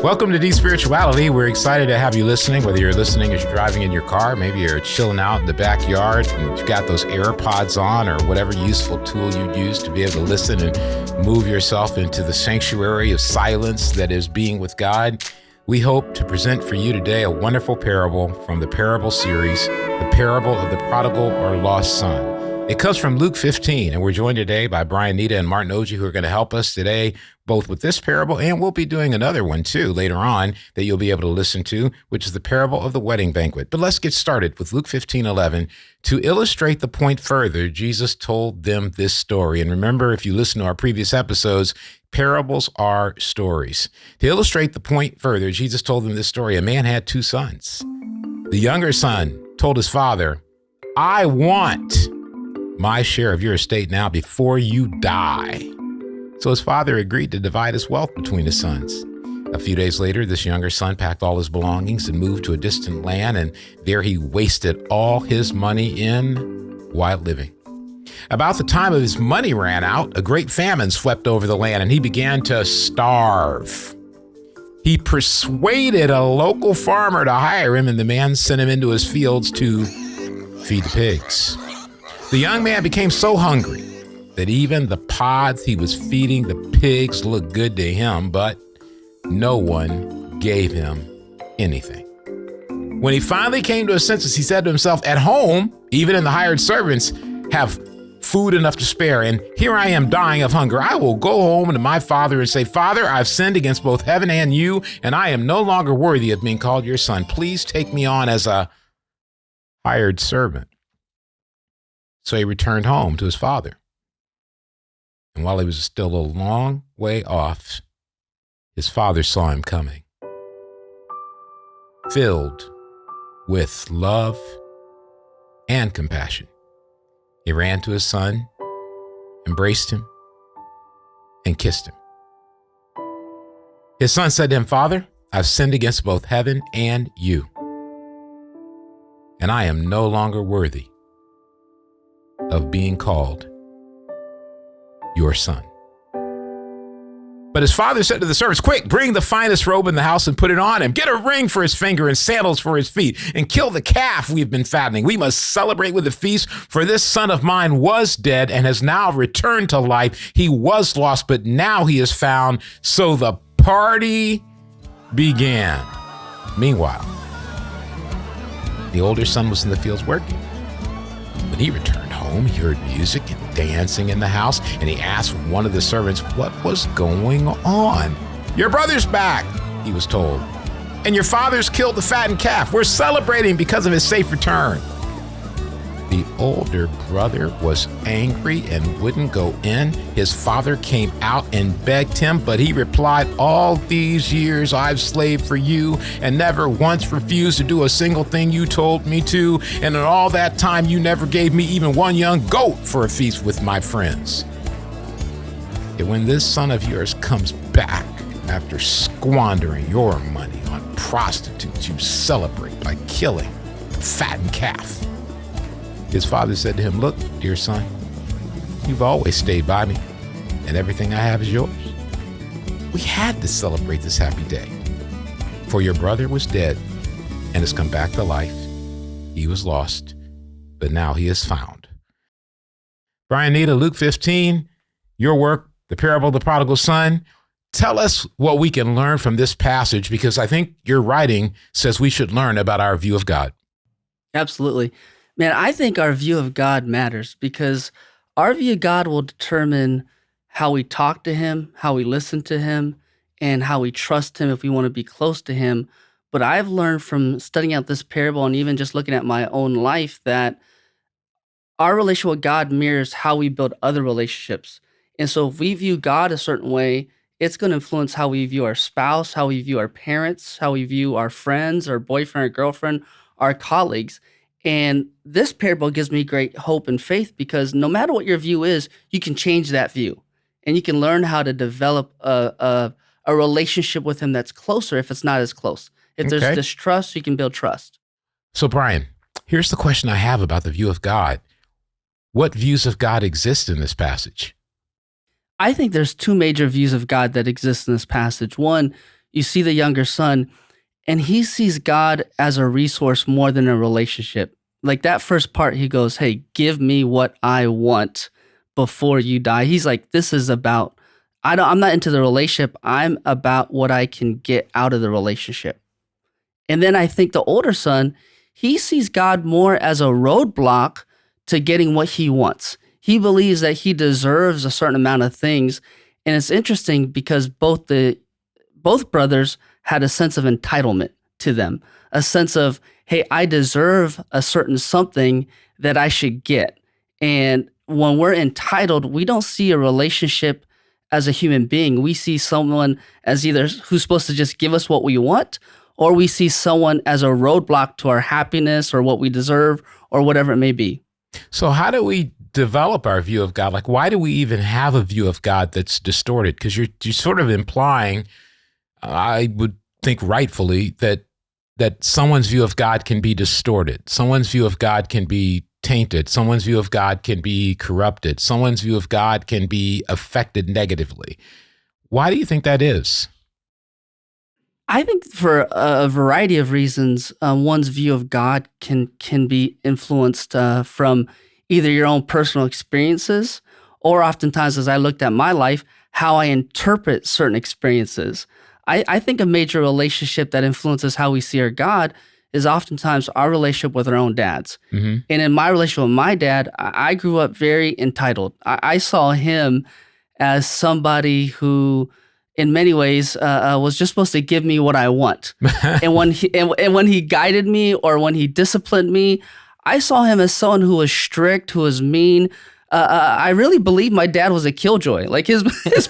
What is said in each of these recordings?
Welcome to Deep Spirituality. We're excited to have you listening, whether you're listening as you're driving in your car, maybe you're chilling out in the backyard and you've got those AirPods on or whatever useful tool you use to be able to listen and move yourself into the sanctuary of silence that is being with God. We hope to present for you today a wonderful parable from the parable series, the parable of the prodigal or lost son. It comes from Luke 15, and we're joined today by Brian, Nita, and Martin Oji, who are going to help us today, both with this parable, and we'll be doing another one, too, later on that you'll be able to listen to, which is the parable of the wedding banquet. But let's get started with Luke 15:11. To illustrate the point further, Jesus told them this story. And remember, if you listen to our previous episodes, parables are stories. To illustrate the point further, Jesus told them this story. A man had two sons. The younger son told his father, "I want my share of your estate now before you die." So his father agreed to divide his wealth between his sons. A few days later, this younger son packed all his belongings and moved to a distant land, and there he wasted all his money in wild living. About the time of his money ran out, a great famine swept over the land, and he began to starve. He persuaded a local farmer to hire him, and the man sent him into his fields to feed the pigs. The young man became so hungry that even the pods he was feeding the pigs looked good to him, but no one gave him anything. When he finally came to his senses, he said to himself, "At home, even in the hired servants have food enough to spare, and here I am dying of hunger. I will go home to my father and say, 'Father, I've sinned against both heaven and you, and I am no longer worthy of being called your son. Please take me on as a hired servant.'" So he returned home to his father. And while he was still a long way off, his father saw him coming. Filled with love and compassion, he ran to his son, embraced him, and kissed him. His son said to him, "Father, I've sinned against both heaven and you, and I am no longer worthy of being called your son." But his father said to the servants, "Quick, bring the finest robe in the house and put it on him. Get a ring for his finger and sandals for his feet, and kill the calf we've been fattening. We must celebrate with a feast, for this son of mine was dead and has now returned to life. He was lost, but now he is found." So the party began. Meanwhile, the older son was in the fields working. When he returned home, he heard music and dancing in the house, and he asked one of the servants what was going on. "Your brother's back," he was told, "and your father's killed the fattened calf. We're celebrating because of his safe return." The older brother was angry and wouldn't go in. His father came out and begged him, but he replied, "All these years I've slaved for you and never once refused to do a single thing you told me to. And in all that time, you never gave me even one young goat for a feast with my friends. And when this son of yours comes back after squandering your money on prostitutes, you celebrate by killing a fattened calf." His father said to him, "Look, dear son, you've always stayed by me, and everything I have is yours. We had to celebrate this happy day, for your brother was dead and has come back to life. He was lost, but now he is found." Brian, Nita, Luke 15, your work, the parable of the prodigal son. Tell us what we can learn from this passage, because I think your writing says we should learn about our view of God. Absolutely. Man, I think our view of God matters because our view of God will determine how we talk to him, how we listen to him, and how we trust him if we want to be close to him. But I've learned from studying out this parable and even just looking at my own life that our relationship with God mirrors how we build other relationships. And so if we view God a certain way, it's going to influence how we view our spouse, how we view our parents, how we view our friends, our boyfriend or girlfriend, our colleagues. And this parable gives me great hope and faith because no matter what your view is, you can change that view. And you can learn how to develop a relationship with him that's closer if it's not as close. If there's distrust, you can build trust. So, Brian, here's the question I have about the view of God. What views of God exist in this passage? I think there's two major views of God that exist in this passage. One, you see the younger son, and he sees God as a resource more than a relationship. Like that first part, he goes, "Hey, give me what I want before you die." He's like, "This is about, I'm not into the relationship. I'm about what I can get out of the relationship." And then I think the older son, he sees God more as a roadblock to getting what he wants. He believes that he deserves a certain amount of things. And it's interesting because both brothers had a sense of entitlement to them, a sense of, hey, I deserve a certain something that I should get. And when we're entitled, we don't see a relationship as a human being. We see someone as either who's supposed to just give us what we want, or we see someone as a roadblock to our happiness or what we deserve or whatever it may be. So how do we develop our view of God? Like, why do we even have a view of God that's distorted? Because you're sort of implying, I would think rightfully, that someone's view of God can be distorted. Someone's view of God can be tainted. Someone's view of God can be corrupted. Someone's view of God can be affected negatively. Why do you think that is? I think for a variety of reasons, one's view of God can be influenced from either your own personal experiences, or oftentimes, as I looked at my life, how I interpret certain experiences. I think a major relationship that influences how we see our God is oftentimes our relationship with our own dads. Mm-hmm. And in my relationship with my dad, I grew up very entitled. I saw him as somebody who, in many ways, was just supposed to give me what I want. And when he guided me or when he disciplined me, I saw him as someone who was strict, who was mean. I really believe my dad was a killjoy. Like his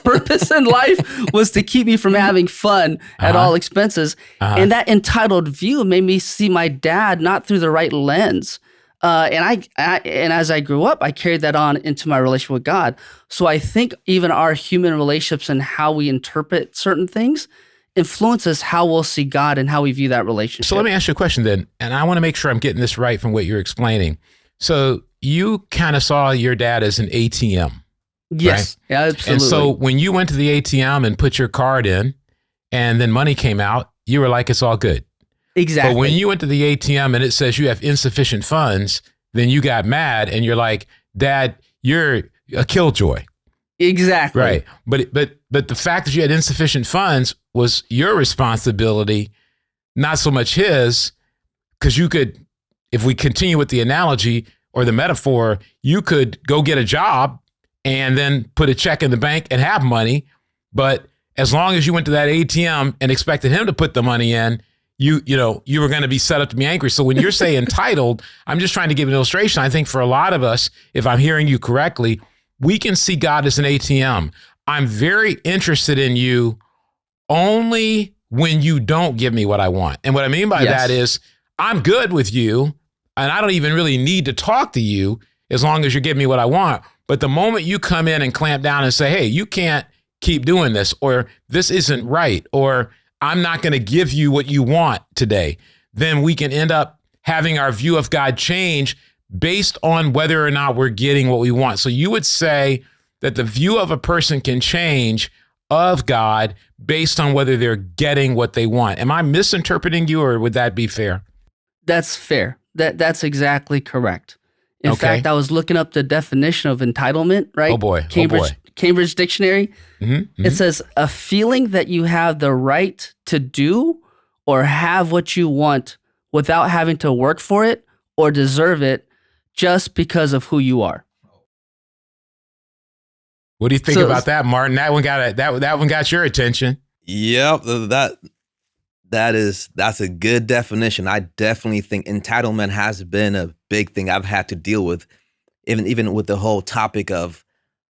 purpose in life was to keep me from having fun at all expenses. And that entitled view made me see my dad not through the right lens. And as I grew up, I carried that on into my relationship with God. So I think even our human relationships and how we interpret certain things influences how we'll see God and how we view that relationship. So let me ask you a question then, and I want to make sure I'm getting this right from what you're explaining. So you kind of saw your dad as an ATM. Yes, right? Yeah, absolutely. And so when you went to the ATM and put your card in and then money came out, you were like, it's all good. Exactly. But when you went to the ATM and it says you have insufficient funds, then you got mad and you're like, Dad, you're a killjoy. Exactly. Right. But the fact that you had insufficient funds was your responsibility, not so much his, because you could, if we continue with the analogy or the metaphor, you could go get a job and then put a check in the bank and have money. But as long as you went to that ATM and expected him to put the money in, you were going to be set up to be angry. So when you're saying entitled, I'm just trying to give an illustration. I think for a lot of us, if I'm hearing you correctly, we can see God as an ATM. I'm very interested in you only when you don't give me what I want. And what I mean by that is I'm good with you and I don't even really need to talk to you as long as you're giving me what I want. But the moment you come in and clamp down and say, hey, you can't keep doing this, or this isn't right, or I'm not going to give you what you want today, then we can end up having our view of God change based on whether or not we're getting what we want. So you would say that the view of a person can change of God based on whether they're getting what they want. Am I misinterpreting you, or would that be fair? That's fair. That's exactly correct. In fact, I was looking up the definition of entitlement, right? Oh boy. Cambridge Dictionary. Mm-hmm. It says a feeling that you have the right to do or have what you want without having to work for it or deserve it just because of who you are. What do you think about that, Martin? That one got your attention. Yep, that's a good definition. I definitely think entitlement has been a big thing I've had to deal with, even with the whole topic of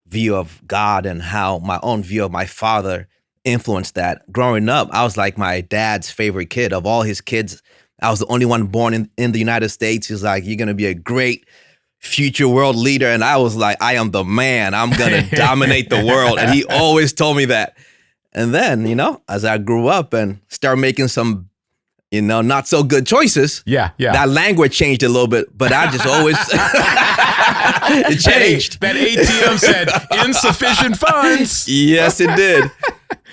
view of God and how my own view of my father influenced that. Growing up, I was like my dad's favorite kid. Of all his kids, I was the only one born in the United States. He's like, you're going to be a great future world leader. And I was like, I am the man. I'm going to dominate the world. And he always told me that. And then, as I grew up and started making some, not so good choices. Yeah. That language changed a little bit, but I just always, it changed. That ATM said insufficient funds. Yes, it did.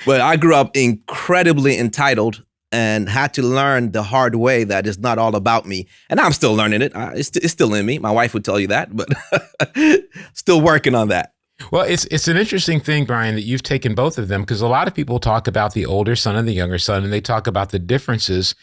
But I grew up incredibly entitled and had to learn the hard way that it's not all about me. And I'm still learning it. It's still in me. My wife would tell you that, but still working on that. Well, it's an interesting thing, Brian, that you've taken both of them, because a lot of people talk about the older son and the younger son, and they talk about the differences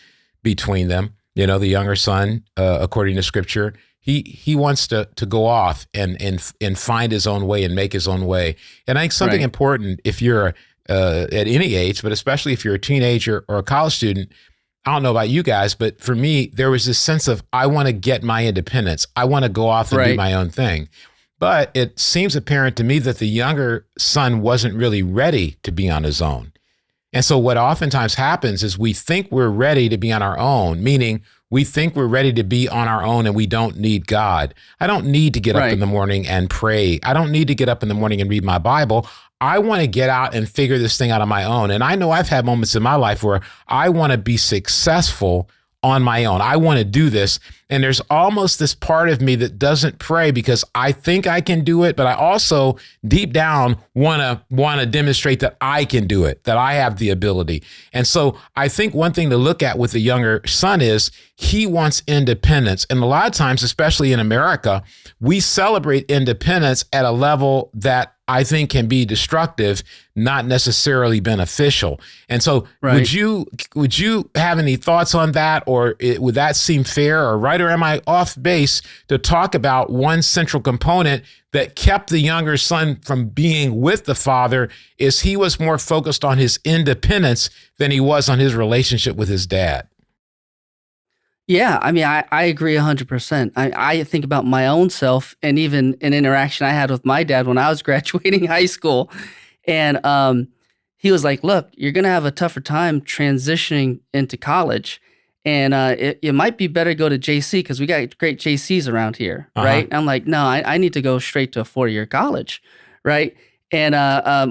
between them. You know, the younger son, according to Scripture, he wants to go off and find his own way and make his own way. And I think something important, if you're at any age, but especially if you're a teenager or a college student, I don't know about you guys, but for me, there was this sense of, I want to get my independence. I want to go off and do my own thing. But it seems apparent to me that the younger son wasn't really ready to be on his own. And so what oftentimes happens is we think we're ready to be on our own, meaning we think we're ready to be on our own and we don't need God. I don't need to get up in the morning and pray. I don't need to get up in the morning and read my Bible. I want to get out and figure this thing out on my own. And I know I've had moments in my life where I want to be successful on my own. I want to do this. And there's almost this part of me that doesn't pray because I think I can do it, but I also deep down want to demonstrate that I can do it, that I have the ability. And so I think one thing to look at with the younger son is he wants independence. And a lot of times, especially in America, we celebrate independence at a level that I think can be destructive, not necessarily beneficial. And so would you have any thoughts on that, or would that seem fair or right, or am I off base to talk about one central component that kept the younger son from being with the father is he was more focused on his independence than he was on his relationship with his dad? Yeah, I mean, I agree 100%. I think about my own self and even an interaction I had with my dad when I was graduating high school. And he was like, look, you're going to have a tougher time transitioning into college. And it might be better to go to JC because we got great JCs around here, right? And I'm like, no, I need to go straight to a 4-year college, right? And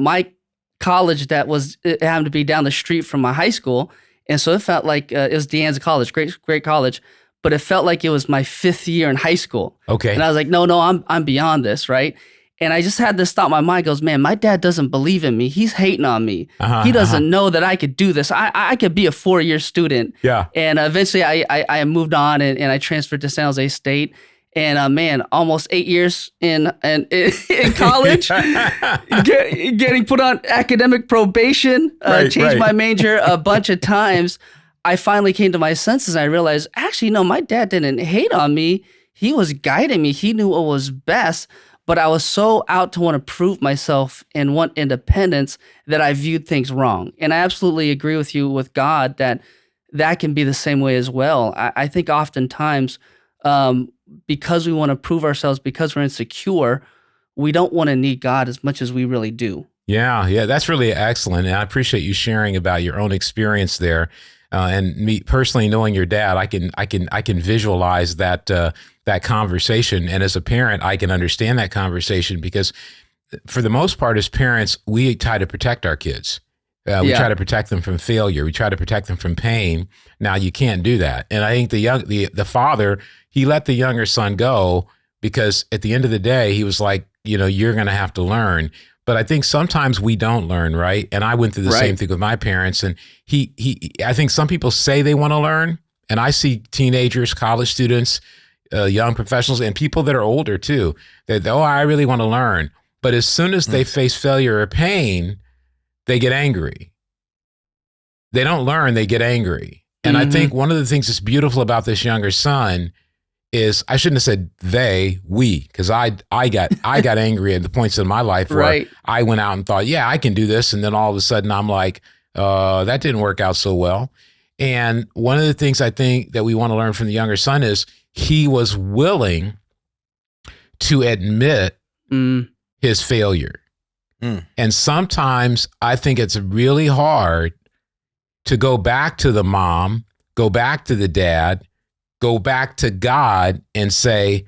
my college it happened to be down the street from my high school. And so it felt like it was De Anza College, great college, but it felt like it was my 5th year in high school. Okay. And I was like, no, I'm beyond this, right? And I just had this thought in my mind goes, man, my dad doesn't believe in me. He's hating on me. He doesn't know that I could do this. I could be a 4-year student. Yeah. And eventually I moved on and I transferred to San Jose State. And man, almost 8 years in college, getting put on academic probation, changed my major a bunch of times. I finally came to my senses and I realized, actually, no, my dad didn't hate on me. He was guiding me. He knew what was best, but I was so out to want to prove myself and want independence that I viewed things wrong. And I absolutely agree with you with God that can be the same way as well. I think oftentimes, because we want to prove ourselves, because we're insecure, we don't want to need God as much as we really do. Yeah, that's really excellent. And I appreciate you sharing about your own experience there. And me personally knowing your dad, I can visualize that conversation. And as a parent, I can understand that conversation because for the most part, as parents, we try to protect our kids. We try to protect them from failure. We try to protect them from pain. Now you can't do that. And I think the father, he let the younger son go because at the end of the day, he was like, you're going to have to learn. But I think sometimes we don't learn, right? And I went through the same thing with my parents. And I think some people say they want to learn. And I see teenagers, college students, young professionals, and people that are older too, that, I really want to learn. But as soon as they face failure or pain, they get angry. They don't learn, they get angry. And I think one of the things that's beautiful about this younger son is, I shouldn't have said we, because I got angry at the points in my life where I went out and thought, I can do this. And then all of a sudden I'm like, that didn't work out so well. And one of the things I think that we want to learn from the younger son is he was willing to admit his failure. And sometimes I think it's really hard to go back to the mom, go back to the dad, go back to God and say,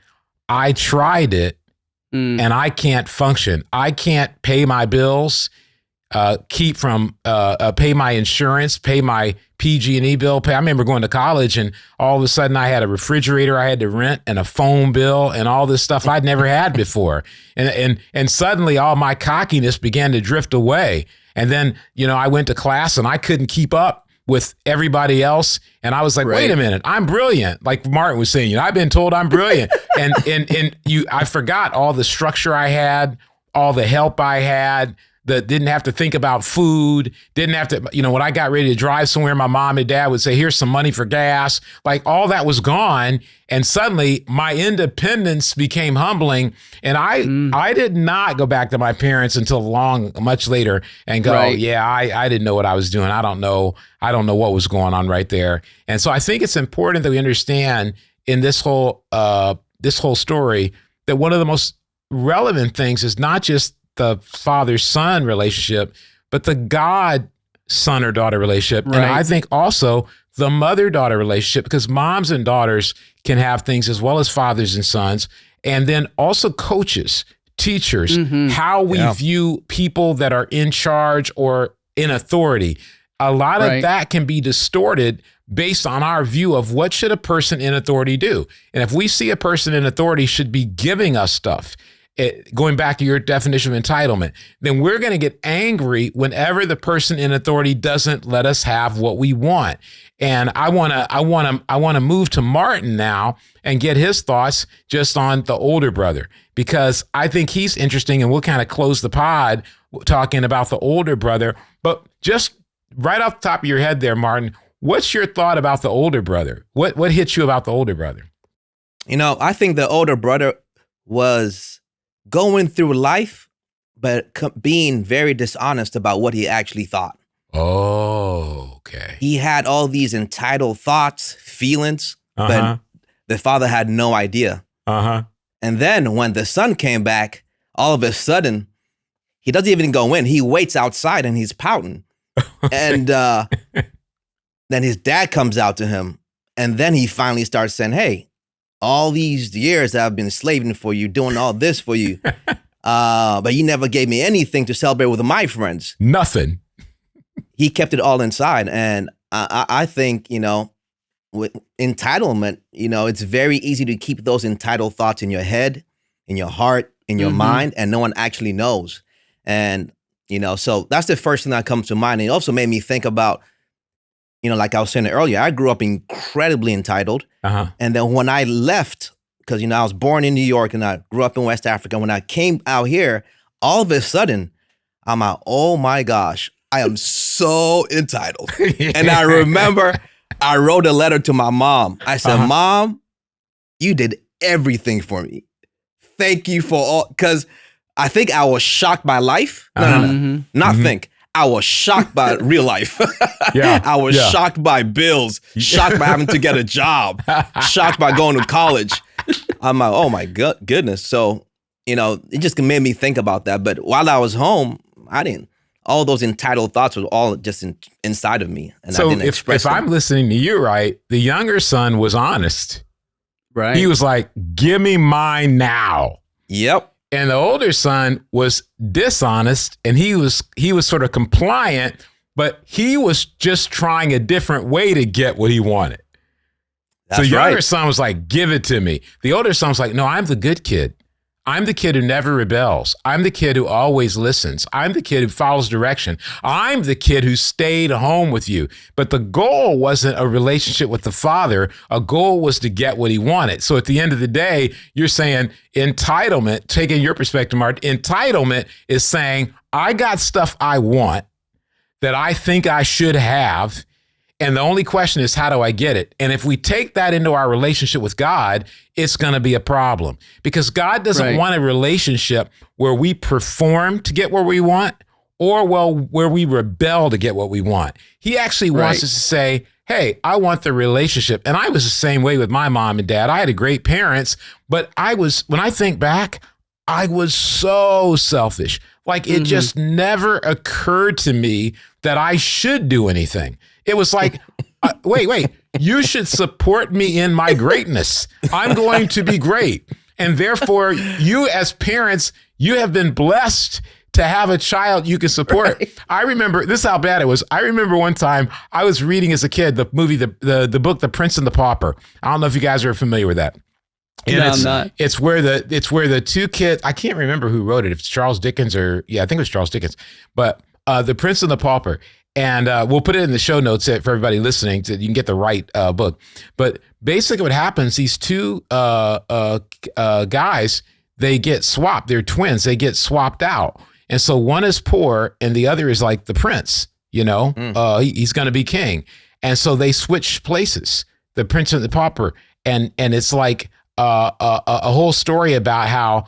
I tried it and I can't function. I can't pay my bills, pay my insurance, pay my PG&E bill. I remember going to college and all of a sudden I had a refrigerator I had to rent and a phone bill and all this stuff I'd never had before. And suddenly all my cockiness began to drift away. And then, I went to class and I couldn't keep up with everybody else. And I was like, wait a minute, I'm brilliant. Like Martin was saying, I've been told I'm brilliant. and I forgot all the structure I had, all the help I had, that didn't have to think about food, didn't have to, when I got ready to drive somewhere, my mom and dad would say, here's some money for gas. Like all that was gone. And suddenly my independence became humbling. And I did not go back to my parents until much later and go, I didn't know what I was doing. I don't know what was going on right there. And so I think it's important that we understand in this whole story that one of the most relevant things is not just the father-son relationship, but the God-son or daughter relationship. Right. And I think also the mother-daughter relationship, because moms and daughters can have things as well as fathers and sons. And then also coaches, teachers, how we view people that are in charge or in authority. A lot of that can be distorted based on our view of what should a person in authority do. And if we see a person in authority should be giving us stuff, going back to your definition of entitlement, then we're going to get angry whenever the person in authority doesn't let us have what we want. And I want to move to Martin now and get his thoughts just on the older brother, because I think he's interesting, and we'll kind of close the pod talking about the older brother. But just right off the top of your head there, Martin, what's your thought about the older brother? What hits you about the older brother? I think the older brother was going through life, but being very dishonest about what he actually thought. Oh, okay. He had all these entitled thoughts, feelings, but the father had no idea. And then when the son came back, all of a sudden, he doesn't even go in. He waits outside and he's pouting. And then his dad comes out to him. And then he finally starts saying, hey, all these years I've been slaving for you, doing all this for you, but you never gave me anything to celebrate with my friends. Nothing. He kept it all inside. And I think, with entitlement, it's very easy to keep those entitled thoughts in your head, in your heart, in your mind, and no one actually knows. And, so that's the first thing that comes to mind. And it also made me think about, like I was saying earlier, I grew up incredibly entitled. And then when I left, because, I was born in New York and I grew up in West Africa. When I came out here, all of a sudden, I'm like, oh my gosh, I am so entitled. And I remember I wrote a letter to my mom. I said, Mom, you did everything for me. Thank you for all, because I think I was shocked by life. Not think. I was shocked by real life. I was shocked by bills, shocked by having to get a job, shocked by going to college. I'm like, oh my goodness. So, it just made me think about that. But while I was home, all those entitled thoughts were all just inside of me. And so I didn't express them. I'm listening to you, right, the younger son was honest. Right. He was like, give me mine now. Yep. And the older son was dishonest, and he was sort of compliant, but he was just trying a different way to get what he wanted. So the younger son was like, give it to me. The older son was like, no, I'm the good kid. I'm the kid who never rebels. I'm the kid who always listens. I'm the kid who follows direction. I'm the kid who stayed home with you. But the goal wasn't a relationship with the father. A goal was to get what he wanted. So at the end of the day, you're saying entitlement, taking your perspective, Martin, entitlement is saying, I got stuff I want that I think I should have. And the only question is, how do I get it? And if we take that into our relationship with God, it's going to be a problem, because God doesn't want a relationship where we perform to get what we want, or where we rebel to get what we want. He actually wants us to say, hey, I want the relationship. And I was the same way with my mom and dad. I had great parents, but when I think back, I was so selfish. Like it just never occurred to me that I should do anything. It was like, wait, you should support me in my greatness. I'm going to be great. And therefore, you as parents, you have been blessed to have a child you can support. I remember, this is how bad it was. I remember one time I was reading as a kid, the movie, the book, The Prince and the Pauper. I don't know if you guys are familiar with that. And I'm not. It's where the two kids, I can't remember who wrote it, if it's Charles Dickens or, I think it was Charles Dickens, but The Prince and the Pauper. And we'll put it in the show notes for everybody listening so you can get the right book. But basically what happens, these two guys, they get swapped. They're twins. They get swapped out. And so one is poor and the other is like the prince, he's going to be king. And so they switch places, the Prince and the Pauper. And it's like a whole story about how,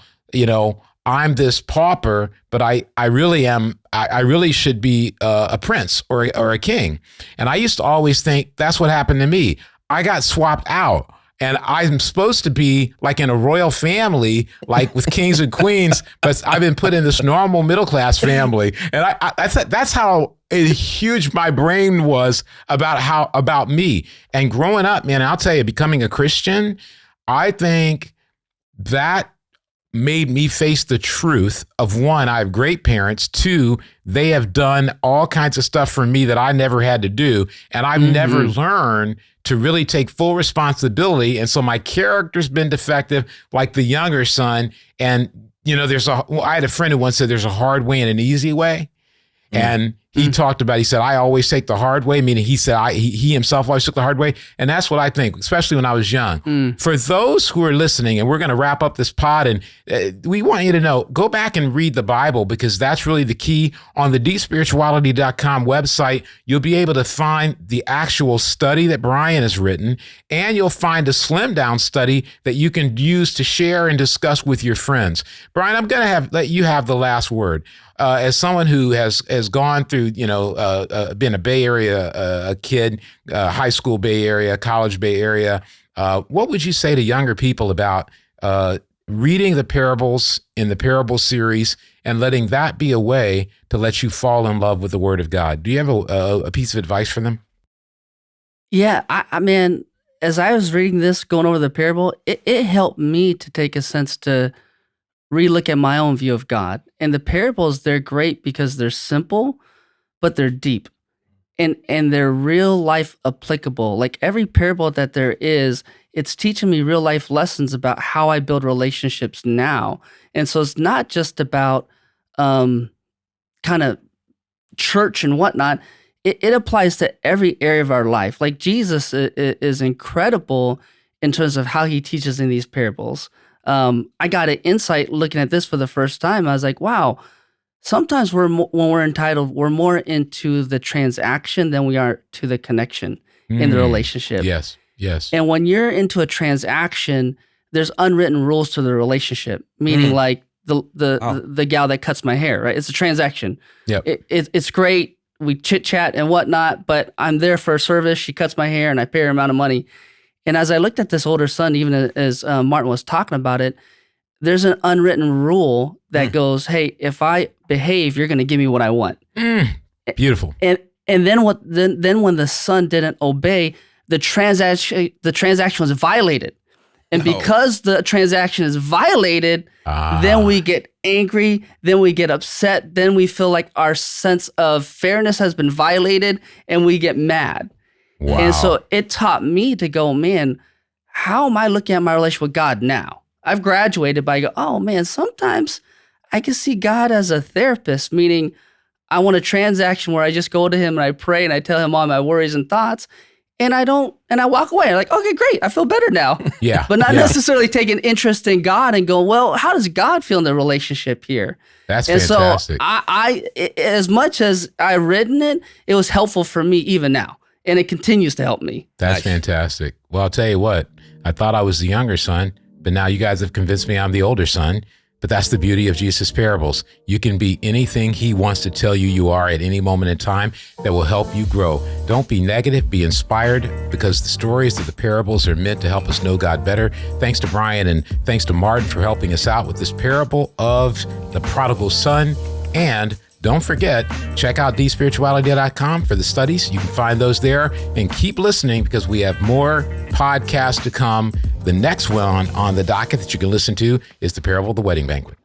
I'm this pauper, but I really am. I really should be a prince or a king. And I used to always think that's what happened to me. I got swapped out, and I'm supposed to be like in a royal family, like with kings and queens, but I've been put in this normal middle class family. And I thought that's how huge my brain was about me. And growing up, man, I'll tell you, becoming a Christian, I think that made me face the truth of, one, I have great parents. Two, they have done all kinds of stuff for me that I never had to do. And I've never learned to really take full responsibility. And so my character's been defective, like the younger son. And, I had a friend who once said there's a hard way and an easy way. And he talked about, he said, I always take the hard way, meaning he said he himself always took the hard way. And that's what I think, especially when I was young. For those who are listening, and we're going to wrap up this pod, and we want you to know, go back and read the Bible, because that's really the key. On the deepspirituality.com website, you'll be able to find the actual study that Brian has written, and you'll find a slimmed down study that you can use to share and discuss with your friends. Brian, I'm going to let you have the last word. As someone who has gone through, been a Bay Area kid, high school Bay Area, college Bay Area, what would you say to younger people about reading the parables in the parable series and letting that be a way to let you fall in love with the Word of God? Do you have a piece of advice for them? Yeah, I mean, as I was reading this, going over the parable, it helped me to take a sense to relook at my own view of God. And the parables, they're great because they're simple, but they're deep. And they're real life applicable. Like every parable that there is, it's teaching me real life lessons about how I build relationships now. And so it's not just about kind of church and whatnot. It applies to every area of our life. Like Jesus is incredible in terms of how he teaches in these parables. I got an insight looking at this for the first time. I was like, wow, sometimes when we're entitled, we're more into the transaction than we are to the connection in the relationship. Yes. And when you're into a transaction, there's unwritten rules to the relationship, meaning like the gal that cuts my hair, right? It's a transaction. Yep. It's great. We chit chat and whatnot, but I'm there for a service. She cuts my hair and I pay her amount of money. And as I looked at this older son, even as Martin was talking about it, there's an unwritten rule that goes, hey, if I behave, you're going to give me what I want. Beautiful. And then when the son didn't obey, the transaction was violated. And because the transaction is violated, then we get angry, then we get upset, then we feel like our sense of fairness has been violated, and we get mad. Wow. And so it taught me to go, man, how am I looking at my relationship with God now? I've graduated, but I go, oh man, sometimes I can see God as a therapist, meaning I want a transaction where I just go to him and I pray and I tell him all my worries and thoughts, and I walk away. I'm like, okay, great, I feel better now. Yeah. But not necessarily taking interest in God and go, well, how does God feel in the relationship here? That's fantastic. So I as much as I've written it, it was helpful for me even now. And it continues to help me. That's fantastic. Well, I'll tell you what, I thought I was the younger son, but now you guys have convinced me I'm the older son. But that's the beauty of Jesus' parables. You can be anything he wants to tell you are at any moment in time that will help you grow. Don't be negative, be inspired, because the stories of the parables are meant to help us know God better. Thanks to Brian and thanks to Martin for helping us out with this parable of the prodigal son. And don't forget, check out deepspirituality.com for the studies. You can find those there, and keep listening because we have more podcasts to come. The next one on the docket that you can listen to is the Parable of the Wedding Banquet.